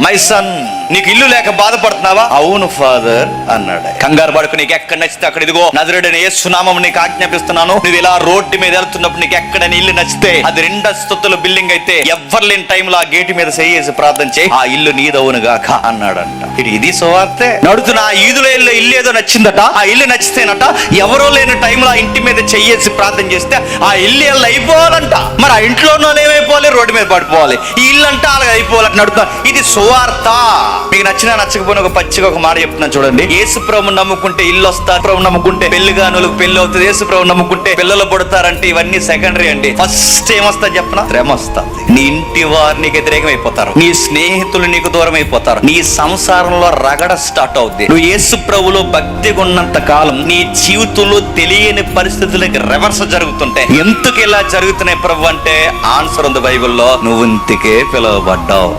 My son, నీకు ఇల్లు లేక బాధపడుతున్నావా? అవును ఫాదర్ అన్నాడు. కంగారు పడుకు, నీకు ఎక్కడ నచ్చితే అక్కడ, ఇదిగో నజరేయుడైన యేసు నామమున నీకు ఆజ్ఞాపిస్తున్నాను, నువ్వు ఇలా రోడ్డు మీద వెళ్తున్నప్పుడు నీకు ఎక్కడైనా ఇల్లు నచ్చితే, అది 2 అంతస్తుల బిల్డింగ్ అయితే ఎవ్వరు లేని టైంలో ఆ గేటు మీద చేసి ప్రార్థన చేయి, ఆ ఇల్లు నీదవునుగాక అన్నాడంట. ఇది సువార్తే. నడుతున్న ఆ ఈదులో ఇల్లు ఏదో నచ్చిందట, ఆ ఇల్లు నచ్చితేనట ఎవరో లేని టైంలో ఆ ఇంటి మీద చెయ్యేసి ప్రార్థన చేస్తే ఆ ఇల్లు ఎలా అయిపోవాలంట. మరి ఆ ఇంట్లో ఏమైపోవాలి? రోడ్డు మీద పడిపోవాలి. ఈ ఇల్లు అంటే అలాగే అయిపోవాలంట. నడుతున్నా, ఇది సువార్త. మీకు నచ్చినా నచ్చకపోయినా ఒక పచ్చిగా ఒక మాట చెప్తున్నాను చూడండి. యేసు ప్రభువుని నమ్ముకుంటే ఇల్లు వస్తారు, ప్రభువుని నమ్ముకుంటే పెళ్లి కానులకు పెళ్లి అవుతుంది, యేసు ప్రభువుని నమ్ముకుంటే పిల్లలు పుడతారంటే ఇవన్నీ సెకండరీ అండి. ఫస్ట్ ఏమొస్తా చెప్పనా? శ్రమ వస్తుంది. నీ ఇంటి వారు నీకు వ్యతిరేకం అయిపోతారు, నీ స్నేహితులు నీకు దూరం అయిపోతారు, నీ సంసారంలో రగడ స్టార్ట్ అవుద్ది. నువ్వు యేసు ప్రభువులో భక్తిగా ఉన్నంత కాలం నీ జీవితంలో తెలియని పరిస్థితులకి రివర్స్ జరుగుతుంటాయి. ఎందుకు ఇలా జరుగుతున్నాయి ప్రభు అంటే ఆన్సర్ ఉంది బైబిల్లో, నువ్వు ఇంటికే పిలువబడ్డావు.